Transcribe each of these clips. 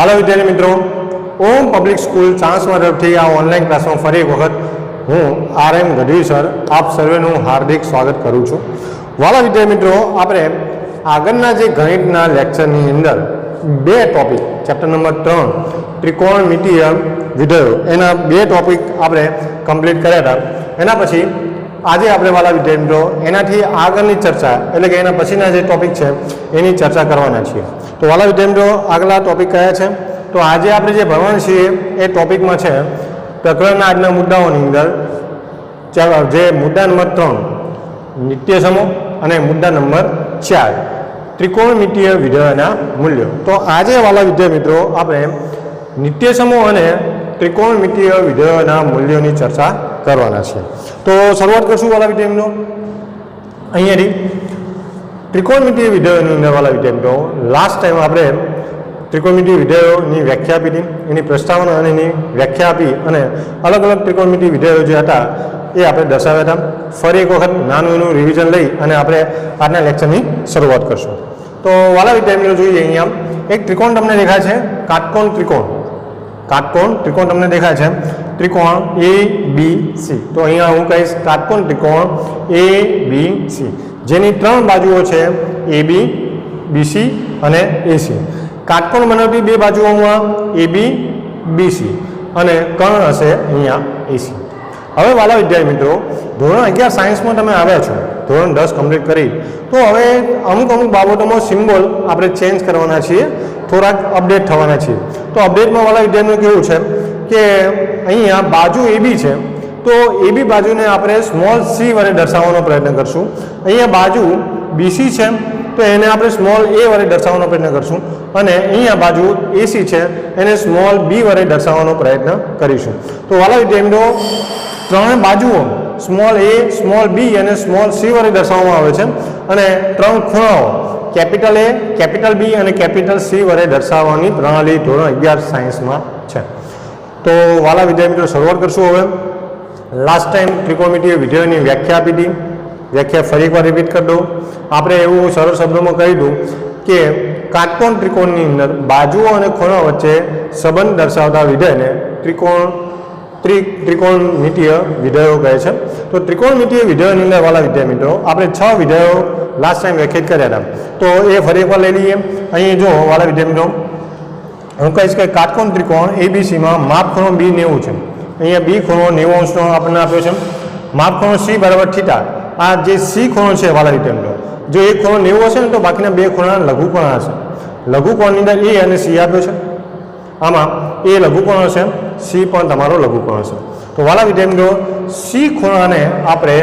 હાલો વિદ્યાર્થી મિત્રો, ઓમ public school ચાંસમા તરફથી આ ઓનલાઈન ક્લાસમાં ફરી એક વખત હું RM ગઢવી સર આપ સર્વેનું હાર્દિક સ્વાગત કરું છું. વાલા વિદ્યાર્થી મિત્રો, આપણે આગળના જે ગણિતના લેક્ચરની અંદર બે ટોપિક ચેપ્ટર નંબર 3 ત્રિકોણમિતીય વિધેયો એના બે ટોપિક આપણે કમ્પ્લીટ કર્યા હતા. એના પછી આજે આપણે વાલા વિદ્યાર્થી મિત્રો એનાથી આગળની ચર્ચા એટલે કે એના પછીના જે ટોપિક છે એની ચર્ચા કરવાના છીએ. તો વાલા વિદ્યાર્થી મિત્રો, આગલા ટોપિક કયા છે? તો આજે આપણે જે ભણવાનું છીએ એ ટોપિકમાં છે પ્રકરણના આજના મુદ્દાઓની અંદર જે મુદ્દા નંબર 3 નિત્ય સમૂહ અને મુદ્દા નંબર 4 ત્રિકોણમિતીય વિધેયોના મૂલ્યો. તો આજે વાલા વિદ્યાર્થી મિત્રો આપણે નિત્ય સમૂહ અને ત્રિકોણમિતીય વિધેયોના મૂલ્યોની ચર્ચા કરવાના છે. તો શરૂઆત કરશું વાલા વિદ્યાર્થી મિત્રો અહીંયાથી. ત્રિકોણમિતીય વિધેયોની અંદર વાલા વિદ્યાર્થી મિત્રો લાસ્ટ ટાઈમ આપણે ત્રિકોણમિતીય વિધેયોની વ્યાખ્યા આપી હતી, એની પ્રસ્તાવના અને એની વ્યાખ્યા આપી અને અલગ અલગ ત્રિકોણમિતીય વિધેયો જે હતા એ આપણે દર્શાવ્યા હતા. ફરી એક વખત નાનું એનું રિવિઝન લઈ અને આપણે આજના લેક્ચરની શરૂઆત કરશું. તો વાલા વિદ્યાર્થી મિત્રો જોઈએ, અહીંયા એક ત્રિકોણ તમને દેખાય છે, કાટકોણ ત્રિકોણ. કાટકોણ ત્રિકોણ તમને દેખાય છે, ત્રિકોણ ABC. તો અહીંયા હું કહીશ કાટકોણ ત્રિકોણ ABC જેની 3 બાજુઓ છે AB, BC અને AC. કાટકોણ બનાવતી બે બાજુઓમાં AB, BC અને કર્ણ હશે અહીંયા AC. હવે વાલા વિદ્યાર્થી મિત્રો, ધોરણ 11 સાયન્સમાં તમે આવ્યા છો, ધોરણ 10 કમ્પ્લીટ કરી, તો હવે અમુક બાબતોમાં સિમ્બોલ આપણે ચેન્જ કરવાના છીએ, થોડાક અપડેટ થવાના છીએ. તો અપડેટમાં વાલા વિદ્યાર્થીઓ કેવું છે કે અહીંયા બાજુ AB છે, તો AB બાજુને આપણે સ્મોલ c વડે દર્શાવવાનો પ્રયત્ન કરશું. અહીંયા બાજુ BC છે તો એને આપણે સ્મોલ a વડે દર્શાવવાનો પ્રયત્ન કરશું અને અહીંયા બાજુ AC છે એને સ્મોલ b વડે દર્શાવવાનો પ્રયત્ન કરીશું. તો વાલા વિદ્યાર્થી મિત્રો, ત્રણ બાજુઓ સ્મોલ a, સ્મોલ b અને સ્મોલ c વડે દર્શાવવામાં આવે છે અને 3 ખૂણાઓ કેપિટલ A, કેપિટલ B અને કેપિટલ C વડે દર્શાવવાની પ્રણાલી ધોરણ 11 સાયન્સમાં છે. તો વાલા વિદ્યાર્થી મિત્રો શરૂઆત કરશું. હવે લાસ્ટ ટાઈમ ત્રિકોણમિતીય વિધેયોની વ્યાખ્યા આપી હતી, વ્યાખ્યા ફરી એકવાર રિપીટ કરી દઉં. આપણે એવું સરળ શબ્દોમાં કહી દઉં કે કાટકોણ ત્રિકોણની અંદર બાજુઓ અને ખૂણા વચ્ચે સંબંધ દર્શાવતા વિધેયને ત્રિકોણમિતીય વિધેયો કહે છે. તો ત્રિકોણમિતીય વિધેયોની અંદર વાલા વિદ્યાર્થી મિત્રો આપણે 6 વિધેયો લાસ્ટ ટાઈમ વ્યાખ્યાયિત કર્યા હતા. તો એ ફરી એકવાર લઈ લઈએ. અહીં જો વાલા વિદ્યાર્થી મિત્રો, હું કહીશ કે કાટકોણ ત્રિકોણ ABCમાં માપ ખૂણો B 90 છે. અહીંયા B ખૂણો 90 અંશનો આપણને આપ્યો છે. માપ ખૂણો C બરાબર થીટા. આ જે C ખૂણો છે વાલા વિદ્યાર્થી મિત્રો, જો એક ખૂણો 90 હશે ને તો બાકીના બે ખૂણા લઘુકોણ હશે. લઘુકોણની અંદર A અને C આપ્યો છે. આમાં A લઘુકોણ હશે, C પણ તમારો લઘુકોણ હશે. તો વાલા વિદ્યાર્થી મિત્રો C ખૂણાને આપણે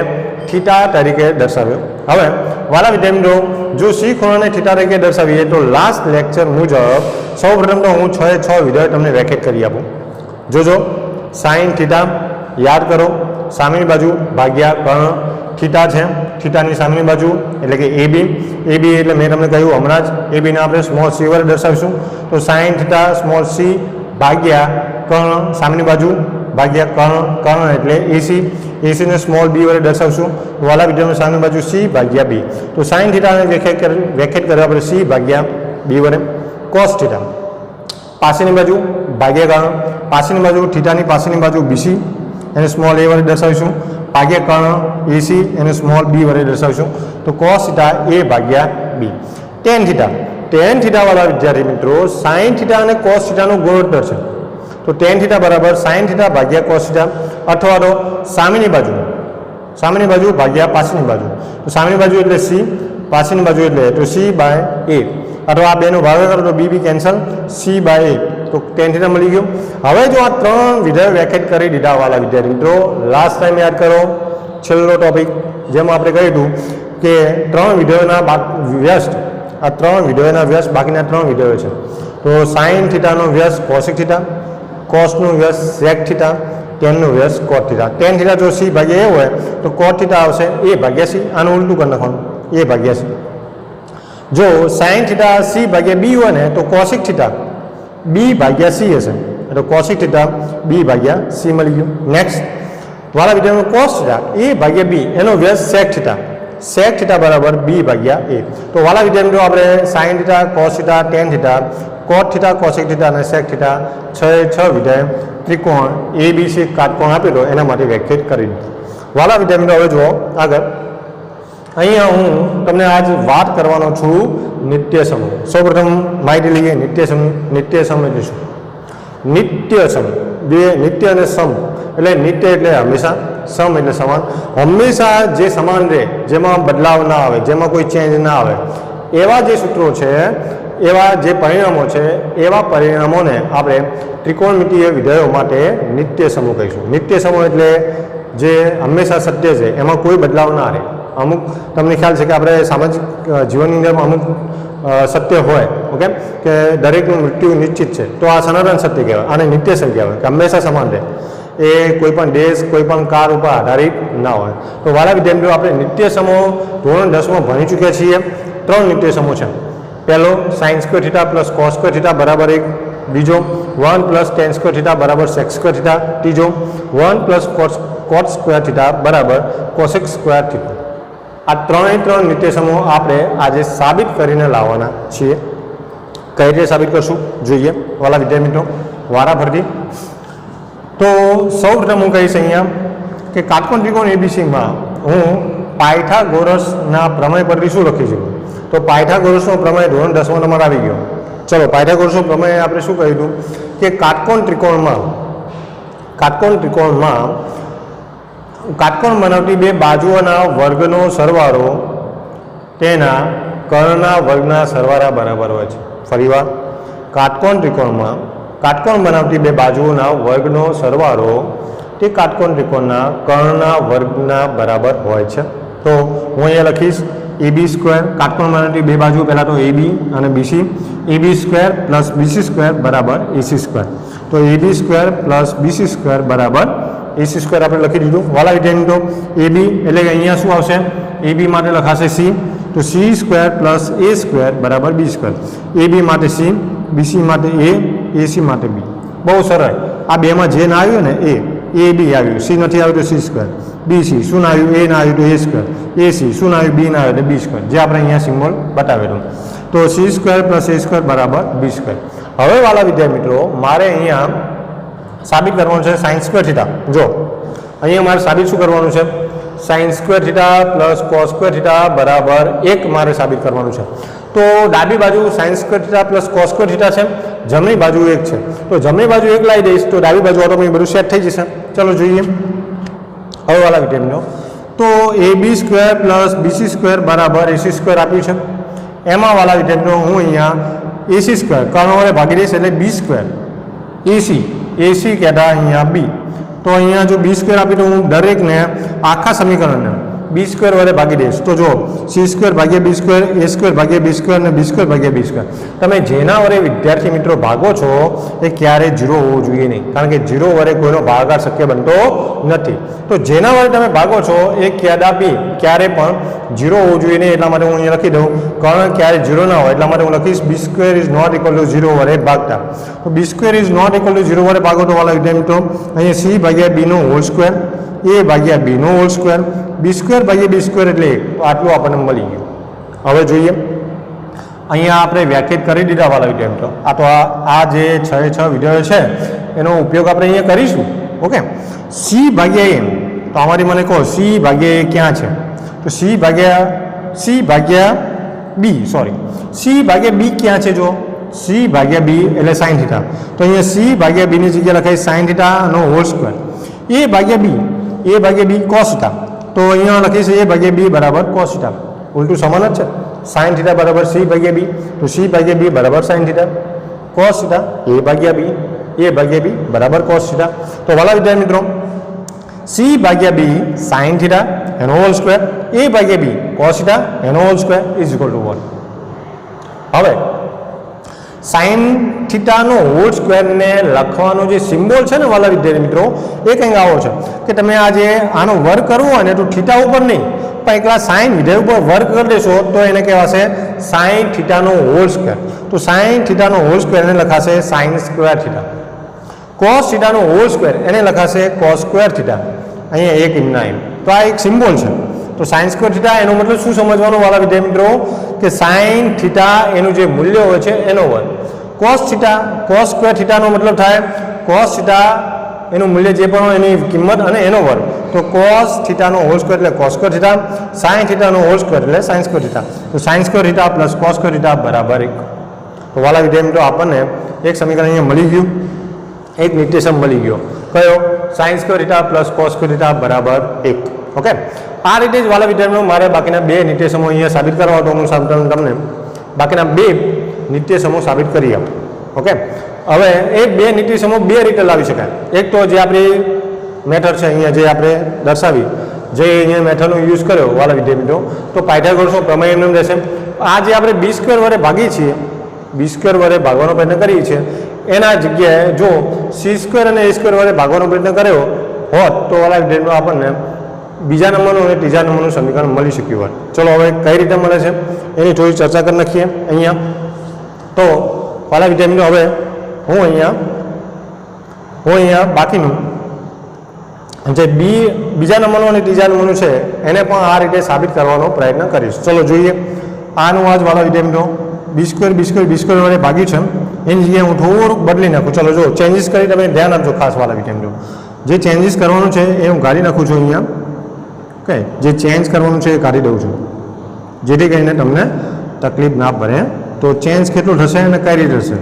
થીટા તરીકે દર્શાવ્યો. હવે વાલા વિદ્યાર્થી મિત્રો, જો C ખૂણાને થીટા તરીકે દર્શાવીએ તો લાસ્ટ લેક્ચર મુજબ સૌપ્રથમ તો હું 6 વિધેયો તમને વ્યાખ્યાયિત કરી આપું. જોજો, સાઇન થીટા યાદ કરો, સામેની બાજુ ભાગ્યા કર્ણ થીટા છે, થીટાની સામેની બાજુ એટલે કે AB. AB એટલે મેં તમને કહ્યું હમણાં જ, AB ને આપણે સ્મોલ c વડે દર્શાવીશું. તો સાઇન થીટા સ્મોલ c ભાગ્યા કર્ણ સામેની બાજુ ભાગ્યા કર્ણ એટલે AC. AC ને સ્મોલ b વડે દર્શાવશું. વાલા વિદ્યાર્થીઓ સામેની બાજુ c ભાગ્યા b. તો સાઇન થીટાને વ્યાખ્યાયિત કર્યા આપણે c ભાગ્યા b વડે. કોસ થીટા પાસેની બાજુ ભાગ્યા કર્ણ, પાસેની બાજુ થીટાની પાસેની બાજુ BC એને સ્મોલ a વડે દર્શાવીશું. ભાગ્યા કર્ણ AC એને સ્મોલ b વડે દર્શાવીશું. તો કોસ થીટા a ભાગ્યા b. ટેન થીટા વાળા વિદ્યાર્થી મિત્રો, સાઇન થીટા અને કોસ થીટાનો ગુણોત્તર છે. તો ટેન થીટા બરાબર સાઇન થીટા ભાગ્યા કોસ થીટા, અથવા તો સામેની બાજુ ભાગ્યા પાછળની બાજુ. તો સામેની બાજુ એટલે C, પાછળની બાજુ એટલે તો C બાય a, અથવા આ બેનો ભાગાકાર કરો તો b cancel, C by a. તો ટેન થીટા મળી ગયું. હવે જો આ 3 વિધેયો વ્યાખ્યાયિત કરી દીધા વાલા વિદ્યાર્થી મિત્રો, લાસ્ટ ટાઈમ યાદ કરો છેલ્લો ટોપિક જેમાં આપણે કહ્યું હતું કે 3 વિધેયોના વ્યસ્ત, આ 3 વિધેયોના વ્યસ્ત બાકીના 3 વિધેયો છે. તો સાઇન થીટાનો વ્યસ્ત કોસિક થીટા, કોસનું વ્યસ્ત સેક થીટા, ટેનનો વ્યસ્ત કોટ થીટા. ટેન થીટા જો C ભાગ્યા a હોય તો કોટ થીટા આવશે a ભાગ્યા C. આનું ઉલટું કરી નાખવાનું, a ભાગ્યા C. જો સાઇન થીટા C ભાગ્યા b હોય ને તો કોસિક થીટા b ભાગ્યા c હશે. એટલે કોસિક થીટા b ભાગ્યા c મળી ગયું. નેક્સ્ટ વાલા વિદ્યાર્થીઓ, કોસ થીટા a ભાગ્યા b એનો વ્યસ્ત સેક થીટા. સેક થીટા બરાબર b ભાગ્યા a. તો વાલા વિદ્યાર્થીઓ આપણે sine theta, cos theta, ten theta, કોટ થીટા, કોસેક થીટા અને સેક થીટા 6 વિધેય ત્રિકોણ ABC કાટકોણ આપેલો એના માટે વ્યાખ્યાયિત કરી દીધું. વાલા વિદ્યાર્થી મિત્રો, હવે જુઓ આગળ. અહીંયા હું તમને આજ વાત કરવાનો છું નિત્ય સમૂહ. સૌપ્રથમ માહિતી લઈએ નિત્ય સમૂહ. નિત્ય સમૂહ એટલે શું? નિત્ય સમૂહ બે નિત્ય અને સમ એટલે નિત્ય એટલે હંમેશા, સમ એટલે સમાન. હંમેશા જે સમાન રહે, જેમાં બદલાવ ના આવે, જેમાં કોઈ ચેન્જ ના આવે, એવા જે સૂત્રો છે, એવા જે પરિણામો છે, એવા પરિણામોને આપણે ત્રિકોણમિતીય વિધેયો માટે નિત્ય સમૂહ કહીશું. નિત્ય સમૂહ એટલે જે હંમેશા સત્ય છે, એમાં કોઈ બદલાવ ના રહે. અમુક તમને ખ્યાલ છે કે આપણે સામાજિક જીવનની અંદર અમુક સત્ય હોય, ઓકે, કે દરેકનું મૃત્યુ નિશ્ચિત છે, તો આ સનાતન સત્ય કહેવાય, આને નિત્ય સમ કહેવાય, કે હંમેશા સમાન રહે, એ કોઈ પણ દેશ, કોઈ પણ કાળ ઉપર આધારિત ના હોય. તો વાલા વિદ્યાર્થીઓ, આપણે નિત્ય સમૂહ ધોરણ 10માં ભણી ચૂક્યા છીએ. 3 નિત્ય સમૂહ છે. પહેલો sin square theta plus cos square theta બરાબર 1. બીજો 1 પ્લસ tan સ્ક્વેર થીટા બરાબર sec સ્ક્વેર થીટા. ત્રીજો 1 પ્લસ cot સ્ક્વેર થીટા બરાબર cosec સ્ક્વેર થીટા. આ 3 નિત્ય સમૂહ આપણે આજે સાબિત કરીને લાવવાના છીએ. કઈ રીતે સાબિત કરશું જોઈએ વાલા વિદ્યાર્થી મિત્રો, વારાફરતી. તો સૌપ્રથમ હું કહીશ અહીંયા કે કાટકોણ ત્રિકોણ ABCમાં હું પાયથાગોરસના પ્રમેય પરથી શું લખી શકું? તો પાયથાગોરસનો પ્રમેય ધોરણ 10માં તમારે આવી ગયો. ચલો, પાયથાગોરસનો પ્રમેય આપણે શું કહ્યું હતું કે કાટકોણ ત્રિકોણમાં કાટકોણ બનાવતી બે બાજુઓના વર્ગનો સરવાળો તેના કર્ણના વર્ગના સરવાળા બરાબર હોય છે. ફરીવાર, કાટકોણ ત્રિકોણમાં કાટકોણ બનાવતી બે બાજુઓના વર્ગનો સરવાળો તે કાટકોણ ત્રિકોણના કર્ણના વર્ગના બરાબર હોય છે. તો હું અહીંયા લખીશ AB સ્ક્વેર, કાટકોણ બનાવતી બે બાજુ, પહેલાં તો AB અને BC, AB square plus BC square બરાબર AC સ્ક્વેર. તો AB square plus BC square બરાબર AC સ્ક્વેર આપણે લખી દીધું. વાલા વિદ્યાર્થીઓ, AB એટલે કે અહીંયા શું આવશે? AB માટે લખાશે C, તો C square plus A square બરાબર B સ્ક્વેર. AB માટે C, BC માટે A, AC માટે B. બહુ સરળ. આ બેમાં જે ના આવ્યું ને એ B આવ્યું, C નથી આવ્યું તો C સ્ક્વેર, BC શું ના આવ્યું? A ના આવ્યું તો A સ્ક્વેર, AC શું ના આવ્યું? B ના આવ્યું તો B સ્ક્વેર, જે આપણે અહીંયા સિમ્બોલ બતાવેલું. તો C square plus A square બરાબર B સ્ક્વેર. હવે વાલા વિદ્યાર્થી મિત્રો, મારે અહીંયા સાબિત કરવાનું છે સાઇન સ્ક્વેર થીટા. જો અહીંયા મારે સાબિત શું કરવાનું છે? Sign square theta plus cos square theta બરાબર 1 મારે સાબિત કરવાનું છે. તો ડાબી બાજુ sign square theta plus cos square theta છે, જમણી બાજુ 1 છે, તો જમણી બાજુ 1 લાવી દઈશ તો ડાબી બાજુ ઓટોમેટિક બધું સેટ થઈ જશે. ચલો જોઈએ. હવે વાલા વિદ્યાર્થીઓ, તો AB square plus BC square બરાબર AC સ્ક્વેર આપ્યું છે. એમાં વાલા વિદ્યાર્થીઓ હું અહીંયા AC સ્ક્વેર કર્ણ વડે ભાગી દઈશ એટલે B સ્ક્વેર, AC કહેતા અહીંયા B. તો અહીંયા જો B સ્ક્વેર આપી તો હું દરેકને આખા સમીકરણને B સ્ક્વેર વડે ભાગી દઈશ. તો જો C સ્ક્વેર ભાગ્યા B સ્ક્વેર, A સ્ક્વેર ભાગ્યા B સ્ક્વેર અને B સ્ક્વેર ભાગ્યા B સ્ક્વેર. તમે જેના વડે વિદ્યાર્થી મિત્રો ભાગો છો એ ક્યારેય 0 હોવું જોઈએ નહીં, કારણ કે 0 વડે કોઈનો ભાગાકાર શક્ય બનતો નથી. તો જેના વડે તમે ભાગો છો એ કદાપી ક્યારે પણ 0 હોવું જોઈએ નહીં. એટલા માટે હું અહીંયા લખી દઉં, કર્ણ ક્યારે 0 ના હોય એટલા માટે હું લખીશ B square is not equal to 0 વડે ભાગતા. તો B square is not equal to 0 વડે ભાગો તો વાલા વિદ્યાર્થી મિત્રો અહીંયા C ભાગ્યા B નો હોલ સ્ક્વેર, A ભાગ્યા B નો હોલ સ્ક્વેર, B સ્ક્વેર ભાગ્યા B સ્ક્વેર એટલે આટલું આપણને મળી ગયું. હવે જોઈએ, અહીંયા આપણે વ્યાખ્યાયિત કરી દીધા વાલા વિદ્યાર્થી મિત્રો. આ તો આ જે 6 વિધેયો છે એનો ઉપયોગ આપણે અહીંયા કરીશું. ઓકે, C ભાગ્યા A, તો અમારી મને કહો C ભાગ્યા A ક્યાં છે? તો C ભાગ્યા B ક્યાં છે? જો C ભાગ્યા B એટલે સાઇન થીટા, તો અહીંયા C ભાગ્યા B ની જગ્યાએ લખાય સાઇન થીટાનો હોલ સ્ક્વેર. A ભાગ્યા B કોસ થીટા, તો અહીંયા લખીશ A ભાગ્યા B બરાબર કોસ થીટા. ઉલટું સમાન જ છે. સાઇન થીટા બરાબર C ભાગ્યા B, તો C ભાગ્યા B બરાબર sine theta. Cos theta A ભાગ્યા B બરાબર કોસ થીટા. તો વાલા વિદ્યાર્થી મિત્રો, C ભાગ્યા B સાઇન થીટા એનો હોલ સ્ક્વેર, A ભાગ્યા B કોસ થીટા એનો whole square is equal two 1. હવે સાઇન થીટાનો હોલ સ્ક્વેરને લખવાનો જે સિમ્બોલ છે ને વાલા વિદ્યાર્થી મિત્રો, એ કંઈક આવો છે કે તમે આજે આનો વર્ગ કરવો હોય ને તો થીટા ઉપર નહીં પણ એકલા સાઇન વિધેય ઉપર વર્ગ કરી દેશો તો એને કહેવાશે સાઇન થીટાનો હોલ સ્ક્વેર. તો સાઇન થીટાનો હોલ સ્ક્વેર એને લખાશે સાઇન સ્ક્વેર થીટા. કોસ થીટાનો હોલ સ્ક્વેર એને લખાશે કોસ સ્ક્વેર થીટા. અહીંયા એક એમના એમ. તો આ એક સિમ્બોલ છે. તો સાઇન સ્ક્વેર થીટા એનો મતલબ શું સમજવાનું વાલા વિદ્યાર્થી મિત્રો, કે સાઇન થીટા એનું જે મૂલ્ય હોય છે એનો વર્ગ, કોસ થીટા કોસ સ્ક્વેર થીટાનો મતલબ થાય કોસ થીટા એનું મૂલ્ય જે પણ હોય એની કિંમત અને એનો વર્ગ, તો કોસ થીટાનો હોલ સ્ક્વેર એટલે કોસ સ્ક્વેર થીટા, સાઇન થીટાનો હોલ સ્ક્વેર એટલે સાઇન સ્ક્વેર થીટા, તો sine square theta plus cos square theta બરાબર 1. તો વાલા વિદ્યાર્થી મિત્રો આપણને એક સમીકરણ અહીંયા મળી ગયું, એક નિર્દેશક મળી ગયો, કયો sign square theta plus cos square theta બરાબર 1. ઓકે, આ રીતે જ વાલા વિદ્યાર્થીઓ મારે બાકીના બે નિર્દેશકો અહીંયા સાબિત કરવા, તો હું તમને બાકીના બે નિર્દેશકો સાબિત કરી આપું. ઓકે, હવે એ બે નિર્દેશકો બે રીતે લાવી શકાય. એક તો જે આપણી મેથડ છે અહીંયા જે આપણે દર્શાવી, જે અહીંયા મેથડનો યુઝ કર્યો વાલા વિદ્યાર્થી મિત્રો, તો પાયથાગોરસનો પ્રમેય એમ રહેશે. આ જે આપણે બી સ્ક્વેર વડે ભાગીએ છીએ, બી સ્ક્વેર વડે ભાગવાનો પ્રયત્ન કરીએ છીએ, એના જગ્યાએ જો સી સ્ક્વેર અને એ સ્ક્વેર વડે ભાગવાનો પ્રયત્ન કર્યો હોત તો વાલા વિદ્યાર્થીઓ આપણને બીજા નંબરનું અને ત્રીજા નંબરનું સમીકરણ મળી શક્યું હોત. ચલો હવે કઈ રીતે મળે છે એની થોડી ચર્ચા કરી નાખીએ અહીંયા. તો વાલા વિદ્યાર્થીઓ હવે હું અહીંયા બાકીનું જે બીજા નંબરનું અને ત્રીજા નંબરનું છે એને પણ આ રીતે સાબિત કરવાનો પ્રયત્ન કરીશ. ચલો જોઈએ. આનું આજ વાલા વિદ્યાર્થીઓ બી સ્ક્વેર વડે ભાગ્યું છે, એની જગ્યાએ હું થોડુંક બદલી નાખું. ચલો જો ચેન્જીસ કરી તમે ધ્યાન આપજો ખાસ વાલા વિદ્યાર્થીઓ. જે ચેન્જીસ કરવાનું છે એ હું કાઢી નાખું છું અહીંયા. ઓકે, જે ચેન્જ કરવાનું છે એ કાઢી દઉં છું, જેથી કરીને તમને તકલીફ ના પડે. તો ચેન્જ કેટલું થશે અને કઈ રીતે થશે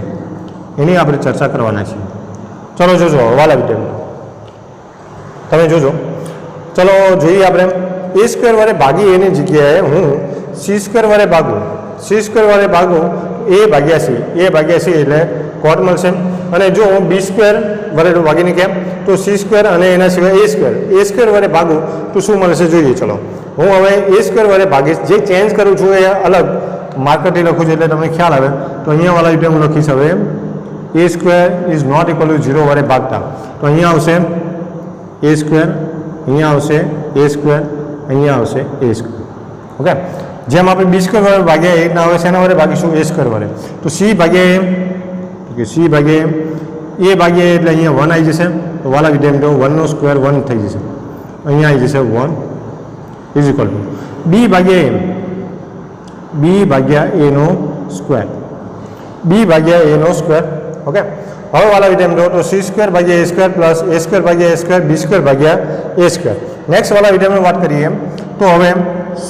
એની આપણે ચર્ચા કરવાના છીએ. ચલો જોજો વાલા વિદ્યાર્થીઓ, તમે જોજો. ચલો જોઈએ આપણે. એ સ્ક્વેર વડે ભાગી એની જગ્યાએ હું સી સ્ક્વેર વડે ભાગું. સી સ્ક્વેર વડે ભાગું એ ભાગ્યા સી એટલે કોટ મળશે. અને જો હું બી સ્ક્વેર વડે ભાગીને કેમ તો સી સ્ક્વેર અને એના સિવાય એ સ્ક્વેર વડે ભાગું તો શું મળશે જોઈએ. ચલો હું હવે એ સ્ક્વેર વડે ભાગીશ. જે ચેન્જ કરું છું એ અલગ માર્કરથી લખું છું એટલે તમને ખ્યાલ આવે. તો અહીંયા વાળા રીતે હું લખીશ હવે a square is not equal to 0 વડે ભાગતા. તો અહીંયા આવશે એ સ્ક્વેર, અહીંયા આવશે એ સ્ક્વેર, અહીંયા આવશે એ સ્ક્વેર. ઓકે, જેમ આપણે બી સ્ક્વેર વડે ભાગ્યા એ રીતના હવે શેના વડે ભાગીશું એ સ્ક્વેર વડે. તો સી ભાગ્યા એ ભાગ્યા એટલે અહીંયા 1 આવી જશે. તો વાલા વિદ્યાર્થીઓ 1 નો સ્ક્વેર 1 થઈ જશે, અહીંયા આવી જશે 1 ઇઝ ઇક્વલ ટુ બી ભાગ્યા એ નો સ્ક્વેર, ઓકે. હવે વાલા વિદ્યાર્થીઓ તો સી સ્ક્વેર ભાગ્યા એ સ્ક્વેર પ્લસ એ સ્ક્વેર ભાગ્યા એ સ્ક્વેર બી સ્ક્વેર ભાગ્યા એ સ્ક્વેર. નેક્સ્ટ વાલા વિદ્યાર્થીઓ વાત કરીએ તો હવે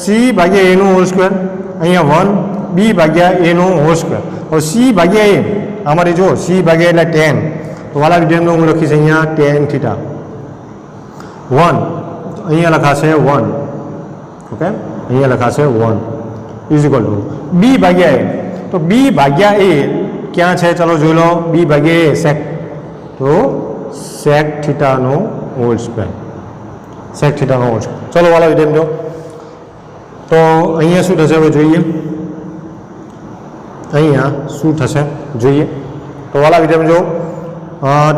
સી ભાગ્યા એનું હોલ સ્ક્વેર, અહીંયા 1 બી ભાગ્યા એનું હોલ સ્ક્વેર. હવે સી ભાગ્યા એ અમારી જો સી ભાગ્યા એટલે 10, તો વાલા વિદ્યાર્થીઓ હું લખીશ અહીંયા tan થીટા 1, અહીંયા લખાશે 1, ઓકે, અહીંયા લખાશે 1 ઇઝ ઇક્વલ ટુ બી ભાગ્યા એ. તો બી ભાગ્યા એ ક્યાં છે ચલો જોઈ લો. બી ભાગ્યા એ સેક, તો સેક થીટાનો હોલ સ્ક્વેર, ચલો વાલા વિદ્યાર્થીઓ. તો અહીંયા શું થશે હવે જોઈએ. અહીંયા શું થશે જોઈએ. તો વાલા વિદ્યાર્થીઓ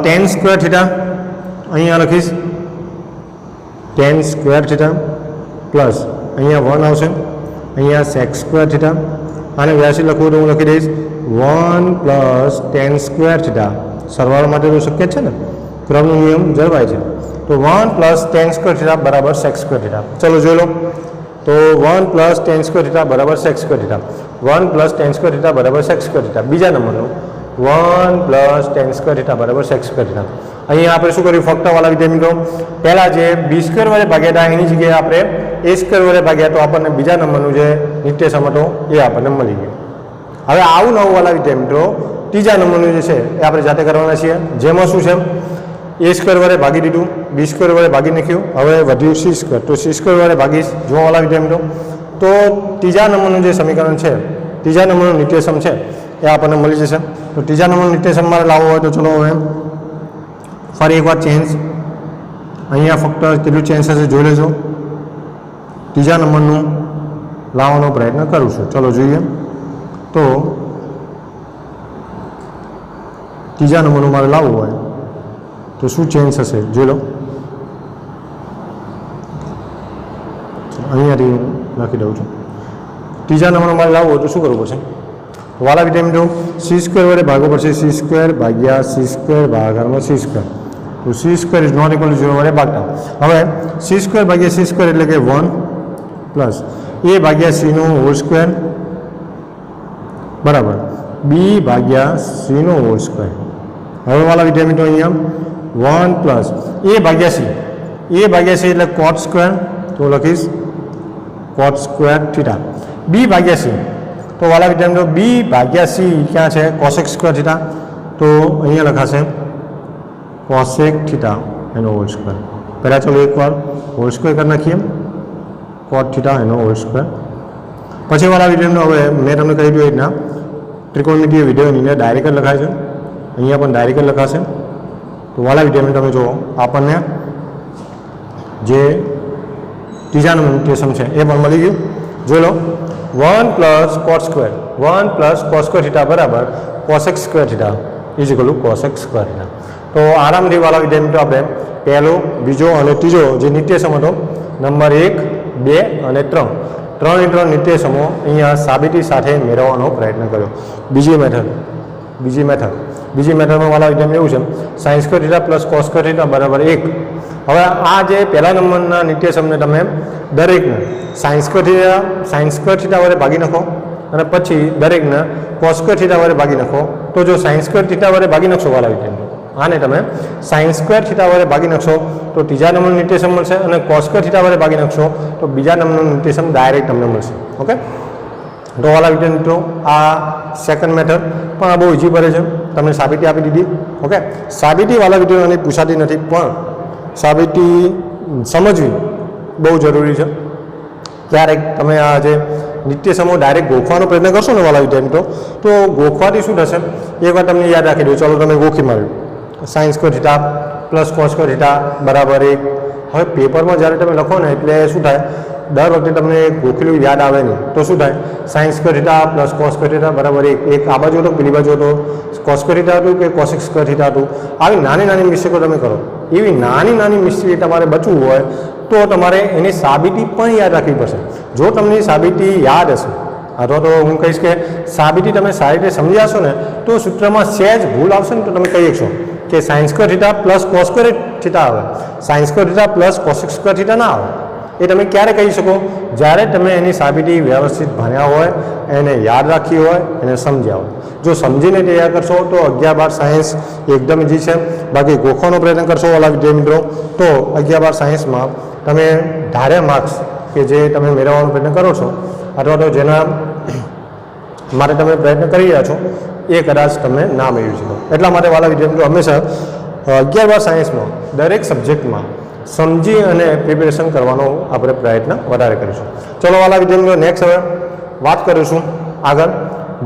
tan સ્ક્વેર થીટા અહીંયા લખીશ tan સ્ક્વેર થીટા પ્લસ અહીંયા 1 આવશે, અહીંયા સેક સ્ક્વેર થીટા. આને વ્યાસી લખવું તો હું લખી દઈશ 1 પ્લસ tan સ્ક્વેર થીટા. સરવાળા માટે તો શક્ય છે ને, ક્રમનો નિયમ જળવાય છે. તો 1 પ્લસ tan સ્ક્વેર થીટા બરાબર સેક સ્ક્વેર થીટા. ચલો જોઈ લો. તો 1 પ્લસ tan સ્ક્વેર થીટા બરાબર sec square theta, 1 plus tan square theta બરાબર સેક સ્ક્વેર થીટા. બીજા નંબરનું 1 પ્લસ tan સ્ક્વેર થીટા બરાબર સેક સ્ક્વેર થીટા. અહીંયા આપણે શું કર્યું ફક્ત વાલા વિદ્યાર્થી મિત્રો, પહેલાં જે બી સ્ક્વેર વડે ભાગ્યા હતા એની જગ્યાએ આપણે એ સ્ક્વેર વડે ભાગ્યા, તો આપણને બીજા નંબરનું જે નિર્દેશક હતો એ આપણને મળી ગયું. હવે આવું નવું વાલા વિદ્યાર્થી મિત્રો ત્રીજા નંબરનું જે છે એ આપણે જાતે કરવાના છીએ. જેમાં શું છે એ સ્ક્વેર વડે ભાગી દીધું, બી સ્ક્વેર વડે ભાગી નાખ્યું, હવે વધ્યું સી સ્ક્વેર. તો સી સ્ક્વેર વડે ભાગીશ જોવા વાલા વિદ્યાર્થી મિત્રો. તો ત્રીજા નંબરનું જે સમીકરણ છે, ત્રીજા નંબરનું નિર્દેશક છે એ આપણને મળી જશે. તો ત્રીજા નંબરનું નિર્દેશક મારે લાવવો હોય તો ચલો હવે ફરી એકવાર ચેન્જ, અહીંયા ફક્ત કેટલું ચેન્જ થશે જોઈ લેજો. ત્રીજા નંબરનું લાવવાનો પ્રયત્ન કરું છું. ચલો જોઈએ. તો ત્રીજા નંબરનું મારે લાવવું હોય તો શું ચેન્જ થશે જોઈ લો. અહીંયાથી લખી દઉં છું. ત્રીજા નંબરનું મારે લાવવું હોય તો શું કરવું પડશે વાલા વિદ્યાર્થી મિત્રો? સી સ્ક્વેર વડે ભાગવું પડશે. સી સ્ક્વેર ભાગ્યા સી સ્ક્વેર ભાગાકારમાં સી સ્ક્વેર. તો C square is not equal to 0 વડે ભાગતા. હવે સી સ્ક્વેર ભાગ્યા સી સ્ક્વેર એટલે કે 1 પ્લસ એ ભાગ્યા સીનું હોલ સ્ક્વેર બરાબર બી ભાગ્યા સીનો હોલ સ્ક્વેર. હવે વાલા વિદ્યાર્થી મિત્રો અહીંયા 1 પ્લસ એ ભાગ્યા સી એટલે કોટ સ્ક્વેર, તો લખીશ કોટ સ્ક્વેર થીટા. બી ભાગ્યા સી, તો વાલા વિદ્યાર્થી મિત્રો બી ભાગ્યા સી ક્યાં છે? કોસેક સ્ક્વેર થીટા, તો અહીંયા લખાશે કોસેક થીટા એનો હોલ સ્ક્વેર. પહેલાં ચલો એકવાર હોલ સ્ક્વેર કરી નાખીએ, કોટ થીટા એનો હોલ સ્ક્વેર. પછી વાળા વિડીયો હવે મેં તમને કહી દીધું રીતના ત્રિકોણમિતિય વિડીયોની અંદર ડાયરેક્ટ જ લખાય છે, અહીંયા પણ ડાયરેક્ટ જ લખાશે. તો વાળા વિડીયોમાં તમે જુઓ આપણને જે ત્રીજા નંબરનું નિત્યસમ છે એ પણ મળી ગયું. જોઈ લો 1 plus cot square, 1 plus cos square theta બરાબર cosec square theta is equal to cosec square theta. તો આરામથી વાળા વિદ્યાર્થી મિત્રો આપણે પહેલો, બીજો અને ત્રીજો જે નિત્યસમ હતો નંબર 1, 2 અને 3 ત્રણે ત્રણ નિત્યસમો અહીંયા સાબિતી સાથે મેળવવાનો પ્રયત્ન કર્યો. બીજી મેથડમાં વાળા વિદ્યાર્થી એવું છે sign square theta plus cos square theta બરાબર 1. હવે આ જે પહેલા નંબરના નિત્યસમને તમે દરેકને સાઇન સ્ક્વેર થીટા વડે ભાગી નાખો અને પછી દરેકને કોસ સ્ક્વેર થીટા વડે ભાગી નાખો. તો જો સાઇન સ્ક્વેર થીટા વડે ભાગી નાખશો વાળા વિદ્યાર્થી આને તમે સાઇન સ્ક્વેર થીટા વડે ભાગી નાખશો તો ત્રીજા નંબરનું નિત્યસમ મળશે, અને કોસ સ્ક્વેર થીટા વડે ભાગી નાખશો તો બીજા નંબરનું નિત્યસમ ડાયરેક્ટ તમને મળશે. ઓકે, તો વાલા વિદ્યાર્થી મિત્રો આ સેકન્ડ મેથડ પણ આ બહુ ઇઝી પડે છે, તમને સાબિતી આપી દીધી. ઓકે, સાબિતી વાલા વિદ્યાર્થીઓની પૂછાતી નથી, પણ સાબિતી સમજવી બહુ જરૂરી છે. ક્યારેક તમે આ જે નિત્યસમો ડાયરેક્ટ ગોખવાનો પ્રયત્ન કરશો ને વાલા વિદ્યાર્થી મિત્રો, તો ગોખવાથી શું થશે એક વાર તમને યાદ રાખી દો. ચાલો તમે ગોખી માર્યું sign square theta plus cos square theta બરાબર 1. હવે પેપરમાં જ્યારે તમે લખો ને એટલે શું થાય, દર વખતે તમને ગોખેલું યાદ આવે નહીં, તો શું થાય sign square theta plus cos square theta બરાબર 1. એક આ બાજુ હતો, પેલી બાજુ હતો, કોસ સ્ક્વેર થીટા હતું કે કોસેક સ્ક્વેર થીટા હતું. આવી નાની નાની મિસ્ટેકો તમે કરો. એવી નાની મિસ્ટેક તમારે બચવું હોય તો તમારે એની સાબિતી પણ યાદ રાખવી પડશે. જો તમને સાબિતી યાદ હશે અથવા તો હું કહીશ કે સાબિતી તમે સારી રીતે સમજ્યા હશો ને તો સૂત્રમાં સહેજ ભૂલ આવશે ને તો તમે કહી શકશો કે sine square theta plus cos square theta આવે, sine square theta plus cosec square theta ના આવે. એ તમે ક્યારે કહી શકો? જ્યારે તમે એની સાબિતી વ્યવસ્થિત ભણ્યા હોય, એને યાદ રાખી હોય, એને સમજ્યા હોય. જો સમજીને તૈયાર કરશો તો 11-12 સાયન્સ એકદમ ઇઝી છે. બાકી ગોખવાનો પ્રયત્ન કરશો વાલા વિદ્યાર્થી મિત્રો તો 11-12 સાયન્સમાં તમે ધાર્યા માર્ક્સ કે જે તમે મેળવવાનો પ્રયત્ન કરો છો અથવા તો જેના માટે તમે પ્રયત્ન કરી રહ્યા છો એ કદાચ તમને ના મેળવી શકો. એટલા માટે વાલા વિદ્યાર્થી મિત્રો હંમેશા 11-12 સાયન્સમાં દરેક સબ્જેક્ટમાં સમજી અને પ્રિપેરેશન કરવાનો આપણે પ્રયત્ન વધારે કરીશું. ચલો વાલા વિદ્યાર્થી મિત્રો નેક્સ્ટ હવે વાત કરીશું આગળ.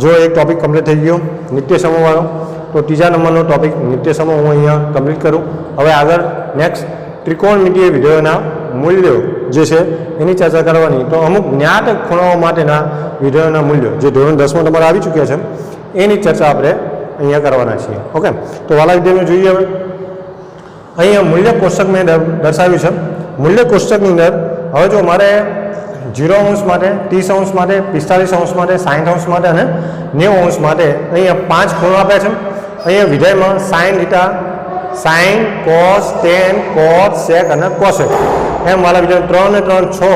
જો એક ટોપિક કમ્પ્લીટ થઈ ગયો નિત્યસમોવાળો, તો ત્રીજા નંબરનો ટોપિક નિત્યસમો હું અહીંયા કમ્પ્લીટ કરું. હવે આગળ નેક્સ્ટ ત્રિકોણમિતિય વિધેયોના મૂલ્યો જે છે એની ચર્ચા કરવાની. તો અમુક જ્ઞાત ખૂણાઓ માટેના વિધેયોના મૂલ્યો જે ધોરણ 10માં તમારે આવી ચૂક્યા છે એની ચર્ચા આપણે અહીંયા કરવાના છીએ. ઓકે, તો વાલા વિદ્યાર્થીઓ જોઈએ હવે અહીંયા મૂલ્ય કોષ્ટક મેં દર્શાવ્યું છે. મૂલ્ય કોષ્ટકની અંદર હવે જો મારે 0 અંશ માટે, 30 અંશ માટે, 45 અંશ માટે, 60 અંશ માટે અને 90 અંશ માટે અહીંયા 5 ખૂણો આપ્યા છે. અહીંયા વિધેયમાં sine theta, sine, cos, tan, cot, sec અને કોસેક એમ વાલા વિધેય 3 ને 3 6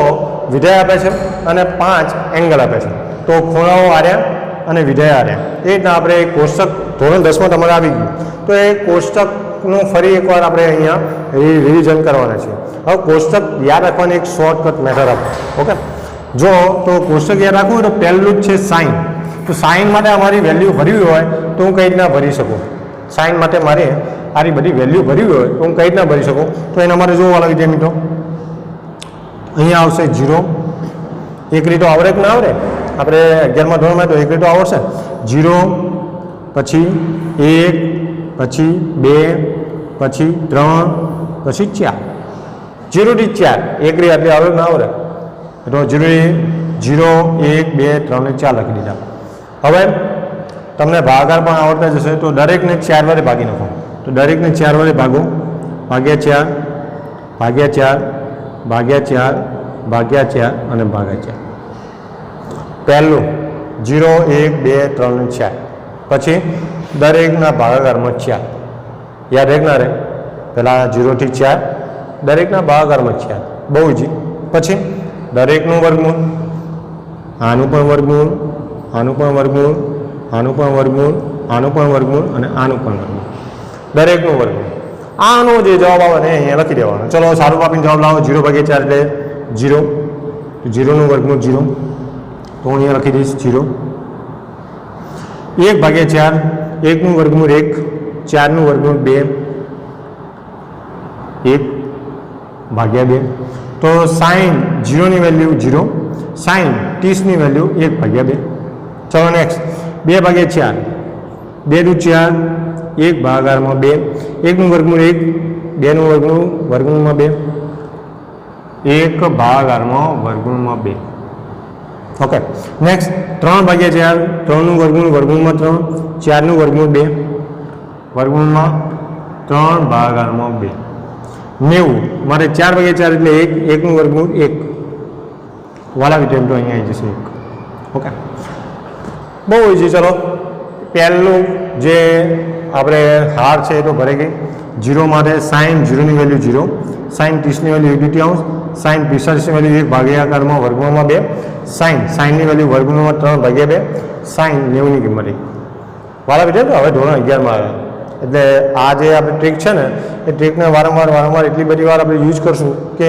વિધેય આપે છે અને 5 એંગલ આપે છે. તો ખૂણાઓ આર્યા અને વિધેય આર્યા એ રીતના આપણે કોષ્ટક ધોરણ 10માં તમારે આવી ગયું. તો એ કોષ્ટકનું ફરી એકવાર આપણે અહીંયા રિવિઝન કરવાના છે. હવે કોષ્ટક યાદ રાખવાની એક શોર્ટકટ મેથડ આપો. ઓકે, જો તો કોષ્ટક યાદ રાખવું હોય તો પહેલું જ છે સાઇન. તો સાઇન માટે અમારી વેલ્યુ ભરવી હોય તો હું કઈ રીતના ભરી શકું? સાઇન માટે મારે આરી બધી વેલ્યુ ભરવી હોય તો હું કઈ રીતના ભરી શકું? તો એના માટે જોવા વાળા વિદ્યાર્થી મિત્રો અહીંયા આવશે 0. એક રીતો આવડે કે ના આવડે? આપણે 11મા ધોરણમાં તો એક રીતો આવડશે. 0 પછી 1 પછી 2 પછી 3 પછી 4. 0 થી 4 એક રીત એટલે આવડે ના આવડે? તો 0 1 2 3 ને 4 લખી દીધા. હવે તમને ભાગાકાર પણ આવડતા જશે તો દરેકને 4 વડે ભાગી નાખો. તો દરેકને 4 વડે ભાગો, ભાગ્યા 4 ભાગ્યા 4 ભાગ્યા 4 ભાગ્યા 4 અને ભાગ્યા 4. પહેલું 0 1 2 3 ને 4. પછી દરેકના ભાગાકારમાં 4. યાદ રહે ના રહે? પહેલાં 0 થી 4 દરેકના ભાગાકારમાં 4. બહુ ઈજી. પછી દરેકનું વર્ગમૂળ, આનું પણ વર્ગમૂળ, આનું પણ વર્ગમૂળ આનું પણ વર્ગમૂળ, આનું પણ વર્ગમૂળ અને આનું પણ વર્ગમૂળ, દરેકનું વર્ગમૂળ. આનો જે જવાબ આવે ને અહીંયા લખી દેવાનો. ચલો સારું આપીને જવાબ લાવો. 0/4 એટલે 0, 0નું વર્ગમૂળ 0, તો હું અહીંયા લખી દઈશ 0. 1/4, 1નું વર્ગમૂળ 1, 4નું વર્ગમૂળ 2, 1/2. તો સાઇન 0ની વેલ્યુ 0, સાઇન 30ની વેલ્યુ 1/2. ચલો નેક્સ્ટ 2/4, 2 × 4, 1/2, 1નું વર્ગમૂળ 1, 2નું વર્ગમૂળ વર્ગમૂળમાં 2, 1/2. ઓકે. નેક્સ્ટ 3/4, 3નું વર્ગમૂળ વર્ગમૂળમાં 3, 4નું વર્ગમૂળ 2, વર્ગમૂળમાં 3/2. 90 મારે 4/4 એટલે 1, 1નું વર્ગમૂળ 1. વાલા વિદ્યાર્થીઓ અહીંયા આવી જશે 1. ઓકે, બહુ ઇઝી. ચલો પહેલું જે આપણે હાર છે એ તો ભરાઈ ગઈ. 0 માટે સાઇન 0ની વેલ્યુ 0, સાઇન 30ની વેલ્યુ 1/2, સાઇન 45ની વેલ્યુ 1/2 વર્ગમૂળમાં 2, સાઇનની વેલ્યુ વર્ગમૂળમાં 3/2, સાઇન 90ની કિંમત 1. વાલા વિદ્યાર્થીઓ હવે ધોરણ 11માં આવે એટલે આ જે આપણી ટ્રીક છે ને એ ટ્રીકને વારંવાર એટલી બધી વાર આપણે યુઝ કરશું કે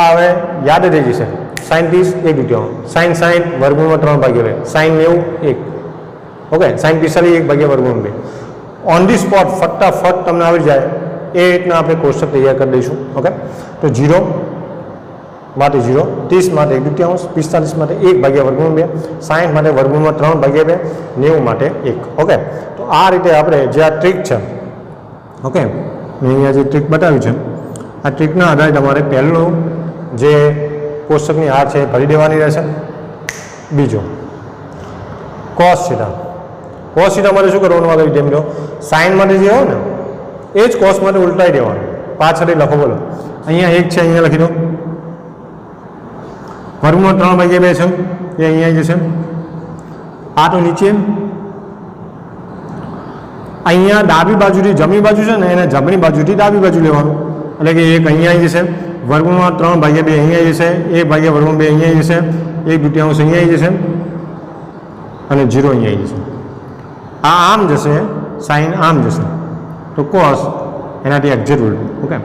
આ હવે યાદ રહી જશે. સાઇન 30 1/2, સાઇન 60 વર્ગમૂળમાં 3/2, sine 90 1. Okay, sine 45 1/2 2. On the spot ફટાફટ તમને આવી જાય એ રીતના આપણે કોષ્ટક તૈયાર કરી દઈશું. ઓકે, તો 0 માટે 0, 30 માટે 1/2, 45 માટે 1/2, 60 માટે વર્ગમૂળમાં 3/2, 90 માટે 1. ઓકે, તો આ રીતે આપણે જે આ ટ્રીક છે, ઓકે, મેં અહીંયા જે ટ્રીક બતાવી છે આ ટ્રીકના આધારે તમારે પહેલું જે કોષ્ટકની હાર છે એ ભરી દેવાની રહેશે. બીજો કોસ થીટા. કોસ થીટા માટે શું કરવાનું આવે વિદ્યાર્થીઓ? સાઇન માટે જે હોય ને એ જ કોસ માટે ઉલટાઈ દેવાનું. પાછળ લખો, બોલો. અહીંયા 1 છે, અહીંયા લખી દો. વર્ગમૂળ 3/2 છે એ અહીંયા આવી જશે. આ તો નીચે અહીંયા ડાબી બાજુથી જમણી બાજુ છે ને એને જમણી બાજુથી ડાબી બાજુ લેવાનું એટલે કે 1 અહીંયા આવી જશે. વર્ગમૂળમાં 3/2 અહીંયા આવી જશે. 1/2 અહીંયા આવી જશે. 1/2 અહીંયા આવી જશે અને 0 અહીંયા આવી જશે. આ આમ જશે, સાઇન આમ જશે, તો કોસ એનાથી એક્ઝેક્ટ ઉલટું. ઓકે,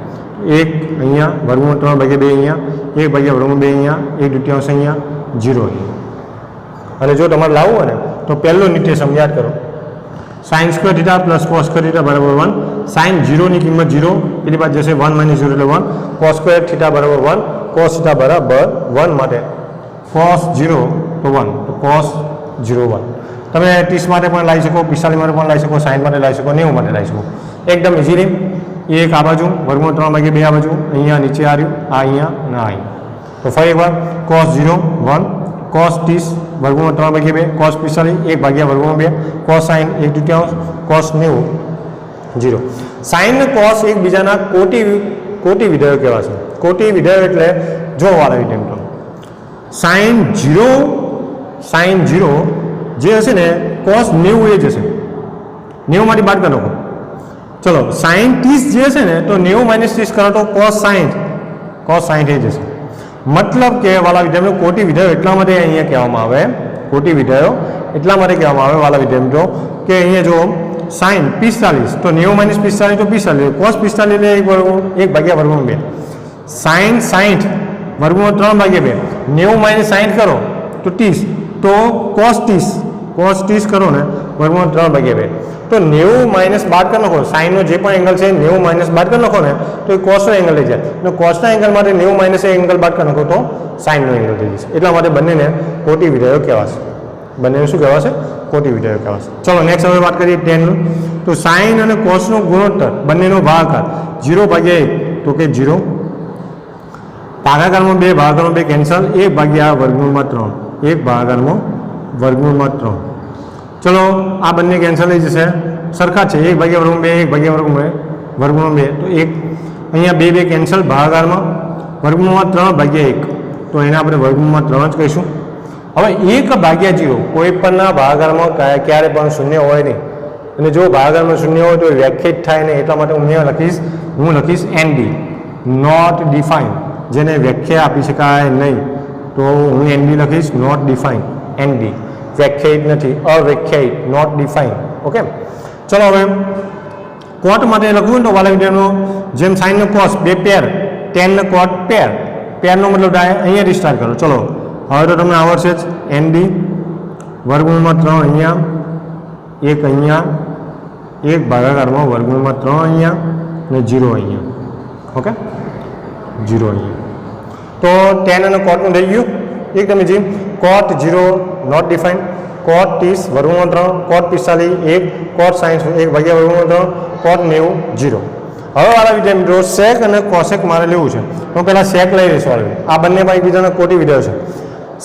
1 અહીંયા વર્ગમૂળ 3/2 અહીંયા, 1/2 અહીંયા, 1/2 અહીંયા, 0 અહીંયા. અને જો તમારે લાવવું હોય ને તો પહેલો નિત્યસમ યાદ કરો. Sign square theta plus cos square theta બરાબર 1. સાઇન 0ની કિંમત 0, પેલી બાજુ જશે 1 - 0 એટલે 1. કોસ સ્ક્વેર થીટા બરાબર 1, કોસ થીટા બરાબર 1 માટે કોસ 0 તો 1, તો કોસ 0 1. તમે 30 માટે પણ લાવી શકો, 45 માટે પણ લાવી શકો, 60 માટે લાવી શકો, 90 માટે લાવી શકો. એકદમ ઇઝીલી. એક આ બાજુ વર્ગમૂળ 3/2 આ બાજુ, અહીંયા નીચે આ રહ્યું, આ અહીંયા અને આ અહીંયા. તો ફરી એકવાર કોસ 0 1, કોસ 30 વર્ગમૂળ 3/2, cos 45 1/2, cos sine 1/2, cos 90 0. Sine અને કોસ એકબીજાના કોટી વિધેયો કહેવાશે. કોટી વિધેયો એટલે જો વાળા વિધેયો સાઇન 0 જે હશે ને કોસ 90 એ જ હશે. 90 માંથી બાદ કરી નાખો. ચલો સાઇન 30 જે હશે ને તો 90 - 30 કરો તો કોસ 60 એ જ હશે. મતલબ કે વાલા વિદ્યાર્થીઓ કોટી વિધેયો એટલા માટે અહીંયા કહેવામાં આવે, કોટી વિધેયો એટલા માટે કહેવામાં આવે વાલા વિદ્યાર્થીઓ કે અહીંયા જો સાઇન 45 તો 90 - 45 તો 45, કોસ 45 એટલે 1/2, સાઇન 60 વર્ગમૂળ 3/2, 90 - 60 કરો તો 30, તો કોસ 30 કરો ને વર્ગમૂળ 3/2, તો 90 - બાદ કરી નાખો. સાઇનનો જે પણ એંગલ છે 90 - બાદ કરી નાખો ને તો એ કોસનો એંગલ થઈ જાય. અને કોસના એંગલ માટે 90 - એંગલ બાદ કરી નાખો તો સાઇનનો એંગલ થઈ જશે. એટલા માટે બંનેને કોટી વિધેયો કહેવાશે. બંનેને શું કહેવાશે? કોટી વિધેયો કહેવાશે. ચલો નેક્સ્ટ હવે વાત કરીએ ટેનનું. તો સાઇન અને કોસનો ગુણોત્તર બંનેનો ભાગાકાર 0/1 તો કે 0, ભાગાકારમાં 2 ભાગાકારમાં 2 કેન્સલ, 1/√3, 1/√3. ચલો આ બંને કેન્સલ થઈ જશે, સરખા છે. 1/√2 1/√2 તો 1. અહીંયા 2 કેન્સલ, ભાગાકારમાં વર્ગમૂળમાં 3/1 તો એને આપણે વર્ગમૂળમાં 3 જ કહીશું. હવે 1/0 કોઈ પણના ભાગાકારમાં ક્યારે પણ શૂન્ય હોય નહીં, અને જો ભાગાકારમાં શૂન્ય હોય તો વ્યાખ્યાયિત થાય નહીં. એટલા માટે હું લખીશ ND, નોટ ડિફાઇન, જેને વ્યાખ્યા આપી શકાય નહીં. તો હું ND લખીશ, નોટ ડિફાઇન, ND. વ્યાખ્યાયિત નથી, અવ્યાખ્યાયિત, નોટ ડિફાઇન. ઓકે, ચલો હવે કોટ માટે લખવું ને તો વાલા વિદ્યાર્થીઓ જેમ સાઇનનો કોસ બે પેર, ટેનનો કોટ પેર, પેરનો મતલબ થાય અહીંયા રિસ્ટાર્ટ કરો. ચલો હવે તો તમને આવડશે જ. એનડી વર્ગમૂળમાં 3 અહીંયા, 1 અહીંયા, 1 ભાગાકારમાં વર્ગમૂળમાં 3 અહીંયા અને 0 અહીંયા. ઓકે, 0 અહીંયા. તો ટેન અને કોટનું થઈ ગયું એકદમ ઇઝી. કોટ 0 નોટ ડિફાઇન, કોટ 30 વર્ગમૂળમાં 3, કોટ 45 1, કોટ 60 1 ભાગ્યા વર્ગમૂળમાં 3, કોટ 90 0. હવે વાળા વિદ્યાર્થી મિત્રો સેક અને કોસેક મારે લેવું છે તો પહેલાં સેક લઈ લઈશું. આ બંને ભાઈ બીજાના કોટી વિધેયો છે.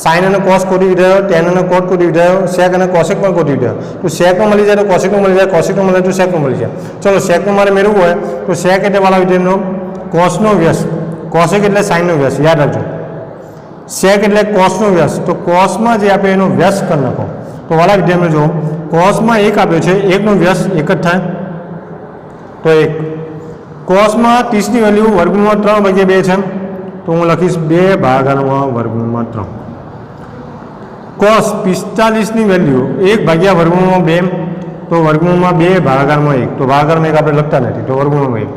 સાઇન અને કોસ કોટી વિધેયો, ટેન અને કોટ કોટી વિધેયો, સેક અને કોસેક પણ કોટી વિધેયો. તો સેકનું મળી જાય તો કોસેકનું મળી જાય, કોસેકનું મળે તો સેકનું મળી જાય. ચલો સેકનું મારે મેળવવું હોય તો સેક એટલે વાળા વિદ્યાર્થીનો કોસનો વ્યસ્ત, કોસેક એટલે સાઇનનો વ્યસ્ત. યાદ રાખજો, સેક એટલે કોસનો વ્યસ્ત. તો કોસમાં જે આપે એનો વ્યસ્ત કરી નાખો. તો વાળા વિદ્યાર્થીઓ જો કોસમાં 1 આપ્યો છે, 1નો વ્યસ્ત 1 જ થાય તો 1. કોસમાં 30ની વેલ્યુ વર્ગમૂળમાં 3 ભાગ્યા 2 છે તો હું લખીશ 2 ભાગાકારમાં વર્ગમૂળમાં 3. કોસ 45ની વેલ્યુ 1 ભાગ્યા વર્ગમૂળમાં 2 તો વર્ગમૂળમાં 2 ભાગાકારમાં 1. તો ભાગાકારમાં 1 આપણે લખતા નથી તો વર્ગમૂળમાં 1.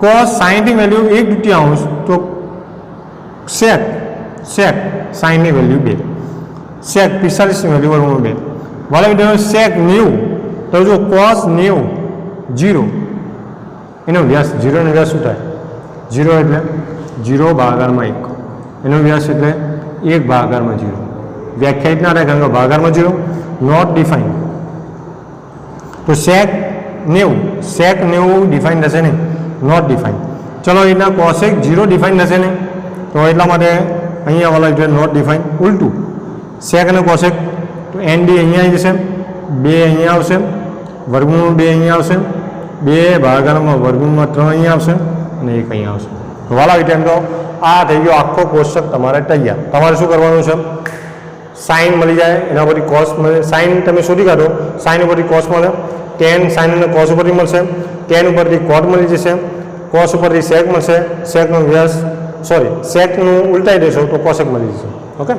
કોસ 60ની વેલ્યુ 1/2 તો સેક 60ની વેલ્યુ 2. સેક 45ની વેલ્યુ વર્ગમૂળમાં 2. વાળા વિદ્યાર્થીઓ સેક 90 તો જો કોસ 90 0 એનો વ્યાસ, 0 નો વ્યાસ શું થાય? 0 એટલે 0 ભાગાકારમાં 1, એનો વ્યાસ એટલે 1 ભાગાકારમાં 0. વ્યાખ્યાયિત ના થાય કારણ કે ભાગાકારમાં 0, નોટ ડિફાઇન. તો સેક 90, સેક 90 ડિફાઇન થશે નહીં, નોટ ડિફાઇન. ચલો એના કોસેક 0 ડિફાઇન થશે નહીં તો એટલા માટે અહીંયા વાળા એટલે નોટ ડિફાઇન. ઉલટું સેક અને કોસેક તો એનડી અહીંયા આવી જશે, 2 અહીંયા આવશે, વર્ગમૂળ 2 અહીંયા આવશે, 2 ભાગાકારમાં વર્ગમૂળમાં 3 અહીંયા આવશે અને 1 અહીંયા આવશે. તો વાલા વિદ્યાર્થીઓ આ થઈ ગયો આખો કોષ્ટક તમારે તૈયાર. તમારે શું કરવાનું છે? સાઇન મળી જાય એના પરથી કોસ મળે, સાઇન તમે શોધી કાઢો, સાઇન ઉપરથી કોસ મળે, ટેન સાઇન અને કોસ ઉપરથી મળશે, ટેન ઉપરથી કોટ મળી જશે, કોસ ઉપરથી સેક મળશે, સેકનો વ્યાસ સેકનું ઉલટાઈ દેશો તો કોસેક મળી જશે. ઓકે,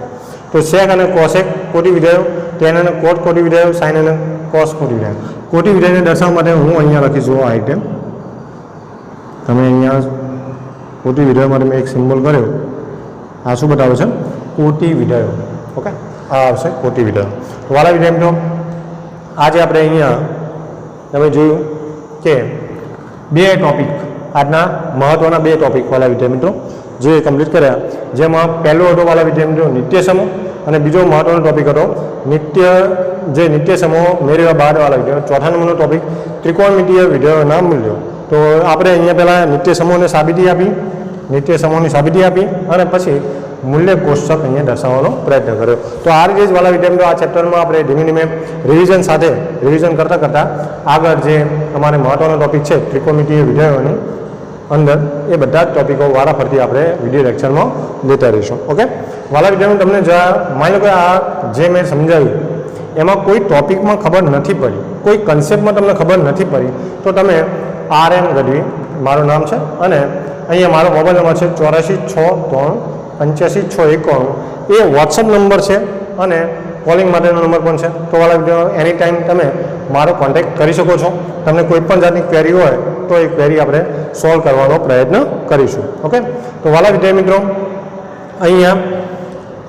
તો સેક અને કોસેક કોટી વિધેયો, ટેન અને કોટ કોટી વિધેયો, સાઇન અને કોસ કોટી વિધેયો. કોટી વિધેયને દર્શાવવા માટે હું અહીંયા લખીશું આ આઈટમ. તમે અહીંયા કોટી વિધેયો માટે મેં એક સિમ્બોલ કર્યો. આ શું બતાવે છે? કોટી વિધેયો. ઓકે, આ આવશે કોટી વિધેયો. તો વાલા વિધેય મિત્રો આજે આપણે અહીંયા તમે જોયું કે 2 ટોપિક, આજના મહત્ત્વના 2 ટોપિક વાલા વિધેય મિત્રો જે કમ્પ્લીટ કર્યા. જેમાં પહેલો હતો વાલા વિધેય મિત્રો નિત્ય સમૂહ અને બીજો મહત્ત્વનો ટોપિક હતો નિત્ય સમૂહ મેળવ્યા બાદ વાલા વિધેયો. ચોથા નંબરનો ટોપિક ત્રિકોણમિતીય વિધેયોના મૂલ્યો. તો આપણે અહીંયા પહેલાં નિત્ય સમૂહની સાબિતી આપી અને પછી મૂલ્ય કોષ્ટક અહીંયા દર્શાવવાનો પ્રયત્ન કર્યો. તો આ રીતે જ વાલા વિદ્યાર્થીઓ આ ચેપ્ટરમાં આપણે ધીમે ધીમે રિવિઝન કરતાં આગળ જે અમારે મહત્ત્વનો ટોપિક છે ત્રિકોણમિતીય વિધેયોની અંદર એ બધા જ ટોપિકો વારાફરતી આપણે વિડીયો લેક્ચરમાં લેતા રહીશું. ઓકે, વાલા વિદ્યાર્થીઓ તમને માની લો કે આ જે મેં સમજાવ્યું એમાં કોઈ ટોપિકમાં ખબર નથી પડી, કોઈ કન્સેપ્ટમાં તમને ખબર નથી પડી તો તમે RM ગઢવી મારું નામ છે અને અહીંયા મારો મોબાઈલ નંબર છે 8463856691. એ વોટ્સઅપ નંબર છે અને કોલિંગ માટેનો નંબર પણ છે. તો વાલા વિદ્યાર્થીઓ એની ટાઈમ તમે મારો કોન્ટેક્ટ કરી શકો છો. તમને કોઈ પણ જાતની ક્વેરી હોય તો એ ક્વેરી આપણે સોલ્વ કરવાનો પ્રયત્ન કરીશું. ઓકે, તો વાલા વિદ્યાર્થી મિત્રો અહીંયા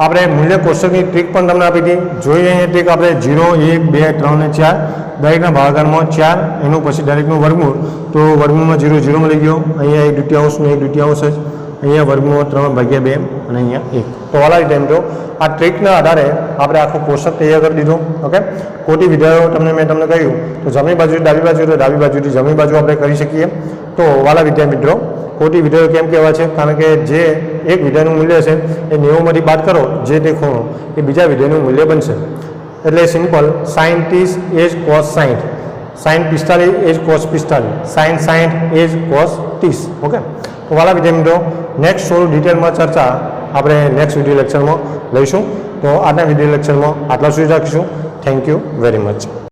આપણે મૂલ્ય કોષ્ટકની ટ્રીક પણ તમને આપી હતી. જોઈએ અહીંયા ટ્રીક આપણે 0 1 2 3 અને 4 દરેકના ભાગાકારમાં 4, એનું પછી દરેકનું વર્ગમૂળ. તો વર્ગમૂળમાં 0 0 મળી ગયો, અહીંયા 1/2 ને 1/2 જ, અહીંયા વર્ગમૂળ 3/2 અને અહીંયા 1. તો વાલા વિદ્યાર્થી મિત્રો આ ટ્રીકના આધારે આપણે આખું કોષ્ટક તૈયાર કરી દીધું. ઓકે, કોટી વિધેયો મેં તમને કહ્યું તો જમણી બાજુથી ડાબી બાજુ તો ડાબી બાજુથી જમણી બાજુ આપણે કરી શકીએ. તો વાલા વિદ્યાર્થી મિત્રો કોટી વિધેયો કેમ કહેવાય છે? કારણ કે જે એક વિધેયનું મૂલ્ય છે એ 90માંથી બાદ કરો જે તે ખૂણો એ બીજા વિધેયનું મૂલ્ય બનશે. એટલે સિમ્પલ sin 30 એ જ cos 60, sin 45 એ જ cos 45, sin 60 એ જ cos 30. ઓકે, તો વાલા વિદ્યાર્થી મિત્રો નેક્સ્ટ થોડું ડિટેલમાં ચર્ચા આપણે નેક્સ્ટ વિડીયો લેક્ચરમાં લઈશું. તો આજના વિડીયો લેક્ચરમાં આટલા સુધી રાખીશું. Thank you very much.